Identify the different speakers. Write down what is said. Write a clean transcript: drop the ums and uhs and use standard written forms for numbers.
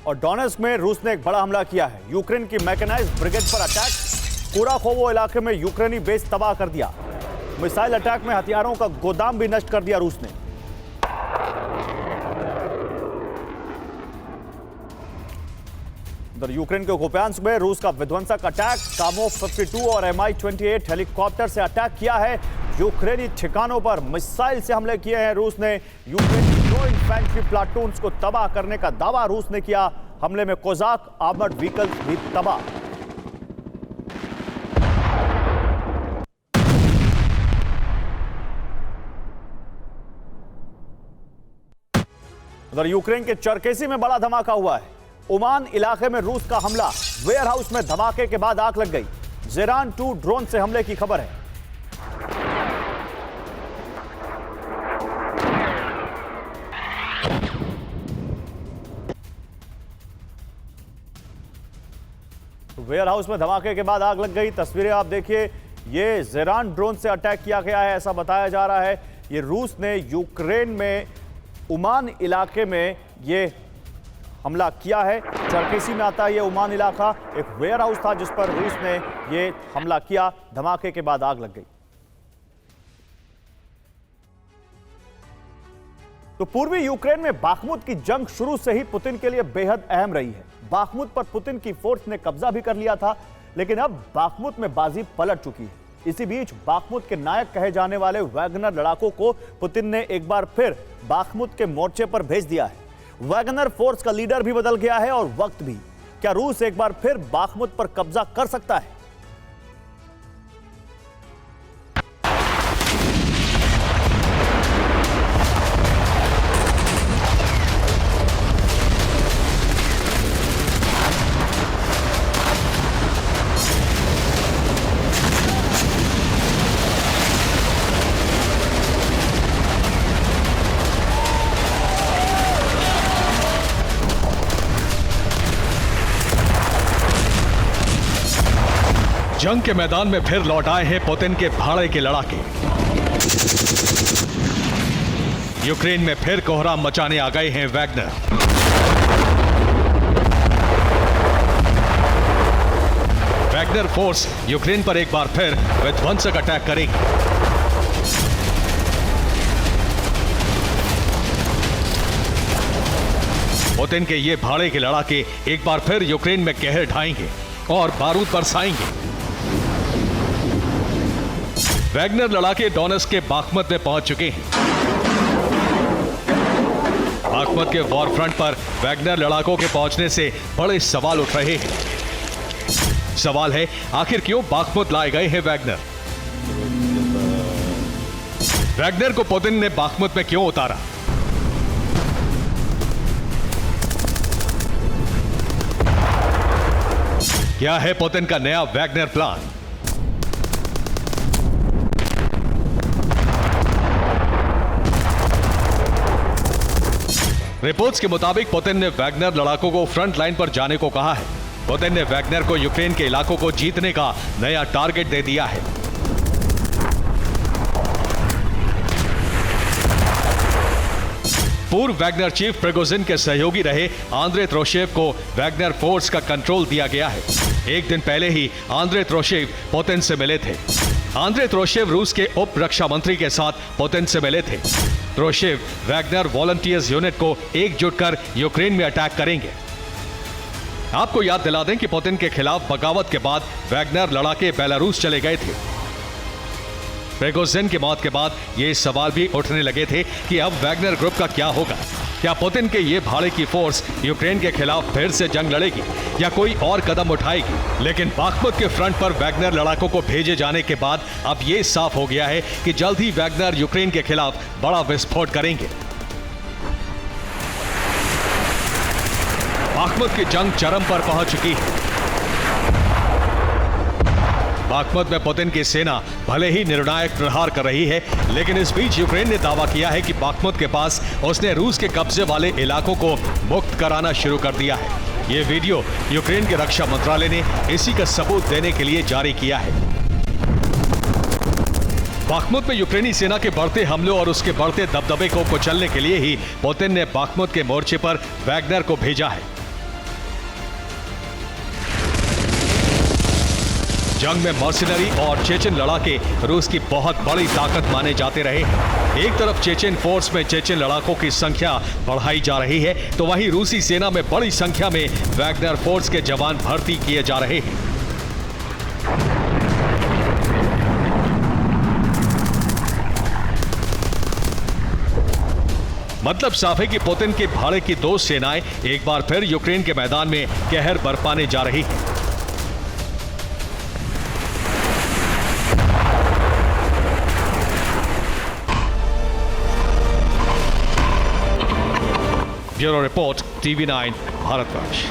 Speaker 1: और डोनेट्स्क में रूस ने एक बड़ा हमला किया है। यूक्रेन की मैकेनाइज्ड ब्रिगेड पर अटैक। कुराखोवो इलाके में यूक्रेनी बेस तबाह कर दिया। मिसाइल अटैक में हथियारों का गोदाम भी नष्ट कर दिया रूस ने। उधर यूक्रेन के कुपियांस्क में रूस का विध्वंसक अटैक। कामोव-52 और Mi-28 हेलीकॉप्टर से अटैक किया है। यूक्रेनी ठिकानों पर मिसाइल से हमले किए हैं रूस ने। यूक्रेन की 2 इन्फेंट्री प्लाटून्स को तबाह करने का दावा रूस ने किया। हमले में कोजाक आर्मर्ड व्हीकल्स भी तबाह। उधर यूक्रेन के चरकेसी में बड़ा धमाका हुआ है। ओमान इलाके में रूस का हमला। वेयरहाउस में धमाके के बाद आग लग गई। ज़ेरान 2 ड्रोन से हमले की खबर है। वेयरहाउस में धमाके के बाद आग लग गई। तस्वीरें आप देखिए, ये ज़ेरान ड्रोन से अटैक किया गया है ऐसा बताया जा रहा है। ये रूस ने यूक्रेन में ओमान इलाके में ये हमला किया है। चरकेसी में आता है ये ओमान इलाका। एक वेयरहाउस था जिस पर रूस ने ये हमला किया। धमाके के बाद आग लग गई। तो पूर्वी यूक्रेन में बाखमुत की जंग शुरू से ही पुतिन के लिए बेहद अहम रही है। बाखमुत पर पुतिन की फोर्स ने कब्जा भी कर लिया था, लेकिन अब बाखमुत में बाजी पलट चुकी है। इसी बीच बाखमुत के नायक कहे जाने वाले वैगनर लड़ाकों को पुतिन ने एक बार फिर बाखमुत के मोर्चे पर भेज दिया है। वैगनर फोर्स का लीडर भी बदल गया है और वक्त भी। क्या रूस एक बार फिर बाखमुत पर कब्जा कर सकता है?
Speaker 2: जंग के मैदान में फिर लौट आए हैं पुतिन के भाड़े के लड़ाके। यूक्रेन में फिर कोहराम मचाने आ गए हैं वैगनर। वैगनर फोर्स यूक्रेन पर एक बार फिर विध्वंसक अटैक करेगी। पुतिन के ये भाड़े के लड़ाके एक बार फिर यूक्रेन में कहर ढाएंगे और बारूद बरसाएंगे। वैगनर लड़ाके डोनेट्स्क के बाखमुत में पहुंच चुके हैं। बाखमुत के वॉर फ्रंट पर वैगनर लड़ाकों के पहुंचने से बड़े सवाल उठ रहे हैं। सवाल है, आखिर क्यों बाखमुत लाए गए हैं वैगनर? वैगनर को पुतिन ने बाखमुत में क्यों उतारा? क्या है पुतिन का नया वैगनर प्लान? रिपोर्ट्स के मुताबिक पुतिन ने वैगनर लड़ाकों को फ्रंट लाइन पर जाने को कहा है। पुतिन ने वैगनर को यूक्रेन के इलाकों को जीतने का नया टारगेट दे दिया है। पूर्व वैगनर चीफ प्रिगोजिन के सहयोगी रहे आंद्रे त्रोशेव को वैगनर फोर्स का कंट्रोल दिया गया है। एक दिन पहले ही आंद्रे त्रोशेव पुतिन से मिले थे। आंद्रे त्रोशेव रूस के उप रक्षा मंत्री के साथ पुतिन से मिले थे। त्रोशेव वैगनर वॉलंटियर्स यूनिट को एकजुट कर यूक्रेन में अटैक करेंगे। आपको याद दिला दें कि पुतिन के खिलाफ बगावत के बाद वैगनर लड़ाके बेलारूस चले गए थे। प्रिगोजिन की मौत के बाद ये सवाल भी उठने लगे थे कि अब वैगनर ग्रुप का क्या होगा। क्या पुतिन के ये भाड़े की फोर्स यूक्रेन के खिलाफ फिर से जंग लड़ेगी या कोई और कदम उठाएगी? लेकिन बाखमुत के फ्रंट पर वैगनर लड़ाकों को भेजे जाने के बाद अब ये साफ हो गया है कि जल्द ही वैगनर यूक्रेन के खिलाफ बड़ा विस्फोट करेंगे। बाखमुत की जंग चरम पर पहुंच चुकी है। बाखमुत में पुतिन की सेना भले ही निर्णायक प्रहार कर रही है, लेकिन इस बीच यूक्रेन ने दावा किया है कि बाखमुत के पास उसने रूस के कब्जे वाले इलाकों को मुक्त कराना शुरू कर दिया है। ये वीडियो यूक्रेन के रक्षा मंत्रालय ने इसी का सबूत देने के लिए जारी किया है। बाखमुत में यूक्रेनी सेना के बढ़ते हमलों और उसके बढ़ते दबदबे को कुचलने के लिए ही पुतिन ने बाखमुत के मोर्चे पर वैगनर को भेजा है। जंग में मर्सिनरी और चेचन लड़ाके रूस की बहुत बड़ी ताकत माने जाते रहे हैं। एक तरफ चेचन फोर्स में चेचन लड़ाकों की संख्या बढ़ाई जा रही है, तो वहीं रूसी सेना में बड़ी संख्या में वैगनर फोर्स के जवान भर्ती किए जा रहे हैं। मतलब साफ है कि पुतिन की भाड़े की दो सेनाएं एक बार फिर यूक्रेन के मैदान में कहर बरपाने जा रही हैं। Bureau report, TV9 Bharatvarsh.